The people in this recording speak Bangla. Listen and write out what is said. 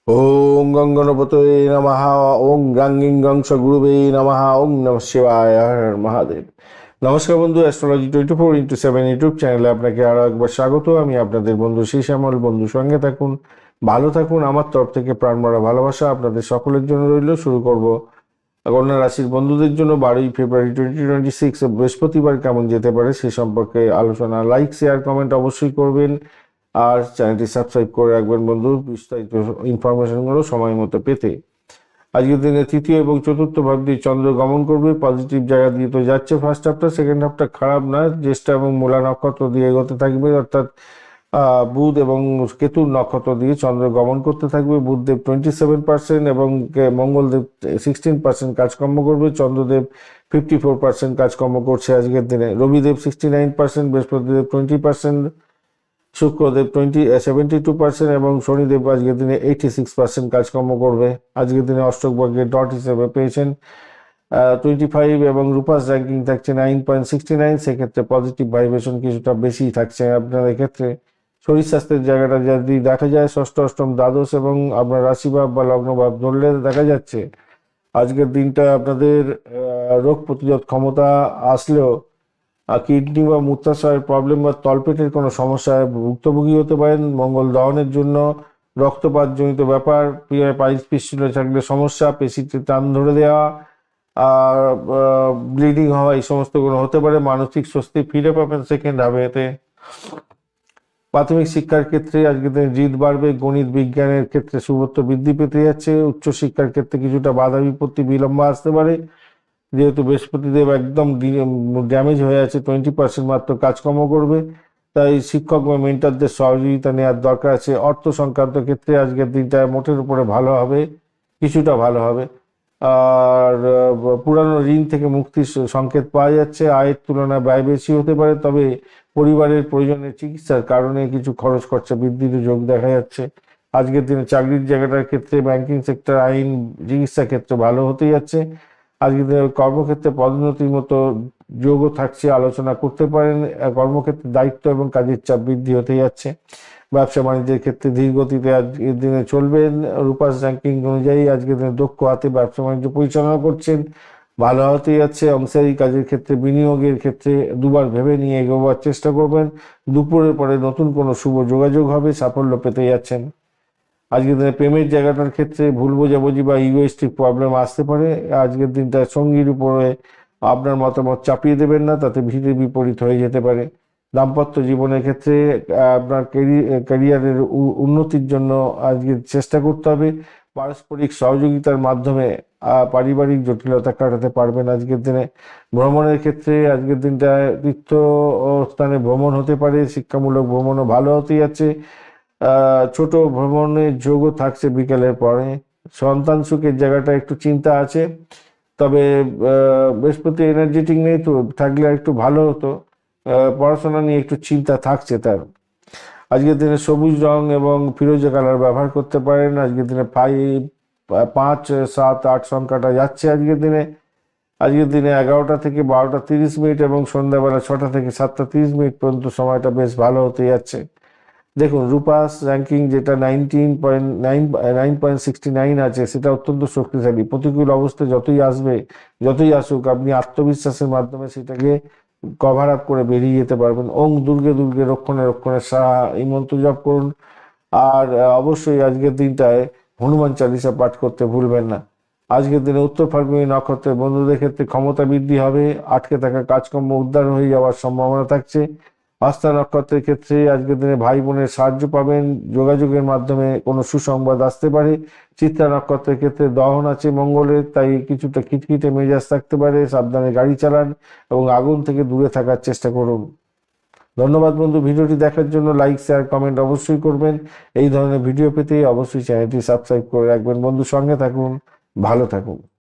ওং গং গণপতয়ে নমঃ। ওং গাং গিং গং স গুরুবে নমঃ। ওং নমঃ শিবায়। হর হর মহাদেব। নমস্কার বন্ধু, অ্যাস্ট্রোলজি 24x7 ইউটিউব চ্যানেলে আপনাকে আরও একবার স্বাগত। আমি আপনাদের বন্ধু শ্যামল। বন্ধু সঙ্গে থাকুন, ভালো থাকুন। আমার তরফ থেকে প্রাণভরা ভালোবাসা আপনাদের সকলের জন্য রইল। শুরু করব কন্যা রাশির বন্ধুদের জন্য 12 ফেব্রুয়ারি 2026 বৃহস্পতিবার কেমন যেতে পারে সে সম্পর্কে আলোচনা। লাইক, শেয়ার, কমেন্ট অবশ্যই করবেন, আর চ্যানেলটি সাবস্ক্রাইব করে রাখবেন বন্ধু, বিস্তারিত ইনফরমেশনগুলো সময় মতো পেতে। আজকের দিনে তৃতীয় এবং চতুর্থ ভাব দিয়ে চন্দ্র গমন করবে। পজিটিভ জায়গা দিয়ে তো যাচ্ছে ফার্স্ট হাফটা, সেকেন্ড হাফটা খারাপ না। জ্যেষ্ঠা এবং মূলা নক্ষত্র দিয়ে এগোতে থাকবে, অর্থাৎ বুধ এবং কেতুর নক্ষত্র দিয়ে চন্দ্র গমন করতে থাকবে। বুধদেব 27% এবং মঙ্গলদেব 16% কাজকর্ম করবে। চন্দ্রদেব 54% কাজকর্ম করছে আজকের দিনে। রবিদেব 69%, বৃহস্পতিদেব 20%, শুক্রদেব 72% এবং শনিদেব আজকের দিনে 86% কাজকর্ম করবে। আজকের দিনে অষ্টক বর্গের ডট হিসেবে পেয়েছেন 25 এবং রূপাস র্যাঙ্কিং থাকছে 9.69। সেক্ষেত্রে পজিটিভ ভাইব্রেশন কিছুটা বেশি থাকছে আপনাদের ক্ষেত্রে। শরীর স্বাস্থ্যের জায়গাটা যদি দেখা যায়, ষষ্ঠ, অষ্টম, দ্বাদশ এবং আপনার রাশিভাব বা লগ্নভাব ধরলে দেখা যাচ্ছে আজকের দিনটা আপনাদের রোগ প্রতিরোধ ক্ষমতা আসলেও কিডনি বা মূত্রাশয়ের প্রবলেম বা তলপেটের কোনো সমস্যায় ভুক্তভোগী হতে পারেন। মঙ্গল দহনের জন্য রক্তপাতজনিত ব্যাপার, পাইলস পিস্টুলে থাকলে সমস্যা, পেশিতে টান ধরে দেওয়া আর ব্লিডিং হওয়া, এই সমস্ত কোনো হতে পারে। মানসিক স্বস্তি ফিরে পাবেন সেকেন্ড হাফেতে। প্রাথমিক শিক্ষার ক্ষেত্রে আজকের দিনে জিদ বাড়বে। গণিত বিজ্ঞানের ক্ষেত্রে শুভত্ব বৃদ্ধি পেতে যাচ্ছে। উচ্চশিক্ষার ক্ষেত্রে কিছুটা বাধা বিপত্তি বিলম্ব আসতে পারে, যেহেতু বৃহস্পতিদেব একদম ড্যামেজ হয়ে আছে, 20% মাত্র কাজকর্ম করবে। তাই শিক্ষক বা মেন্টারদের সহযোগিতা নেওয়ার দরকার আছে। অর্থ সংক্রান্ত ক্ষেত্রে আজকের দিনটা মোটের উপরে ভালো হবে, কিছুটা ভালো হবে। আর পুরানো ঋণ থেকে মুক্তির সংকেত পাওয়া যাচ্ছে। আয়ের তুলনায় ব্যয় বেশি হতে পারে, তবে পরিবারের প্রয়োজনে চিকিৎসার কারণে কিছু খরচ খরচা বৃদ্ধির যোগ দেখা যাচ্ছে। আজকের দিনে চাকরির জায়গাটার ক্ষেত্রে, ব্যাংকিং সেক্টর, আইন, চিকিৎসা ক্ষেত্রে ভালো হতে যাচ্ছে। আজকের দিনে কর্মক্ষেত্রে পদোন্নতির মতো যোগও থাকছে, আলোচনা করতে পারেন। কর্মক্ষেত্রে দায়িত্ব এবং কাজের চাপ বৃদ্ধি হতে যাচ্ছে। ব্যবসা বাণিজ্যের ক্ষেত্রে ধীর গতিতে আজকের দিনে চলবেন। রূপাস র্যাঙ্কিং অনুযায়ী আজকের দিনে দক্ষ হাতে ব্যবসা বাণিজ্য পরিচালনা করছেন, ভালো হতে যাচ্ছে। অংশীদারি কাজের ক্ষেত্রে, বিনিয়োগের ক্ষেত্রে দুবার ভেবে নিয়ে এগোবার চেষ্টা করবেন। দুপুরের পরে নতুন কোনো শুভ যোগাযোগ হবে, সাফল্য পেতে যাচ্ছেন। আজকের দিনে প্রেমের জায়গাটার ক্ষেত্রে ভুল বোঝাবুঝি বা ইগোইস্টিক প্রবলেম আসতে পারে। আজকের দিনটা সঙ্গীর উপরে আপনার মতামত চাপিয়ে দেবেন না, তাতে ভিড়ে বিপরীত হয়ে যেতে পারে। দাম্পত্য জীবনের ক্ষেত্রে আপনার ক্যারিয়ারের উন্নতির জন্য আজকে চেষ্টা করতে হবে। পারস্পরিক সহযোগিতার মাধ্যমে পারিবারিক জটিলতা কাটাতে পারবেন আজকের দিনে। ভ্রমণের ক্ষেত্রে আজকের দিনটা তীর্থ স্থানে ভ্রমণ হতে পারে, শিক্ষামূলক ভ্রমণও ভালো হতে যাচ্ছে। ছোট ভ্রমণের যোগও থাকছে বিকেলের পরে। সন্তান সুখের জায়গাটা একটু চিন্তা আছে, তবে বৃহস্পতি এনার্জেটিক নেই তো, থাকলে একটু ভালো হতো। পড়াশোনা নিয়ে একটু চিন্তা থাকছে তার। আজকের দিনে সবুজ রং এবং ফিরোজা কালার ব্যবহার করতে পারেন। আজকের দিনে 5, 7, 8 সংখ্যাটা যাচ্ছে আজকের দিনে। আজকের দিনে 11টা থেকে 12টা 30 মিনিট এবং সন্ধ্যাবেলা 6টা থেকে 7টা 30 মিনিট পর্যন্ত সময়টা বেশ ভালো হতে যাচ্ছে। দেখুন, রূপাস র্যাঙ্কিং যেটা 9.69 আছে, সেটা অত্যন্ত শক্তিশালী। প্রতিকূল অবস্থা যতই আসুক, আপনি আত্মবিশ্বাসের মাধ্যমে সেটাকে কভার আপ করে বেরিয়ে যেতে পারবেন। ওং দুর্গে দুর্গে রক্ষণে রক্ষণে সাহা, এই মন্ত্র জপ করুন। আর অবশ্যই আজকের দিনটায় হনুমান চালিসা পাঠ করতে ভুলবেন না। আজকের দিনে উত্তর ফাল্গুনী নক্ষত্রের বন্ধুদের ক্ষেত্রে ক্ষমতা বৃদ্ধি হবে। আটকে থাকা কাজকর্ম উদ্ধার হয়ে যাওয়ার সম্ভাবনা থাকছে। আস্থা নক্ষত্রের ক্ষেত্রে আজকের দিনে ভাই বোনের সাহায্য পাবেন, যোগাযোগের মাধ্যমে কোনো সুসংবাদ আসতে পারে। চিত্রা নক্ষত্রের ক্ষেত্রে দহন আছে মঙ্গলের, তাই কিছুটা খিটখিটে মেজাজ থাকতে পারে। সাবধানে গাড়ি চালান এবং আগুন থেকে দূরে থাকার চেষ্টা করুন। ধন্যবাদ বন্ধু, ভিডিওটি দেখার জন্য। লাইক, শেয়ার, কমেন্ট অবশ্যই করবেন। এই ধরনের ভিডিও পেতে অবশ্যই চ্যানেলটি সাবস্ক্রাইব করে রাখবেন বন্ধু। সঙ্গে থাকুন, ভালো থাকুন।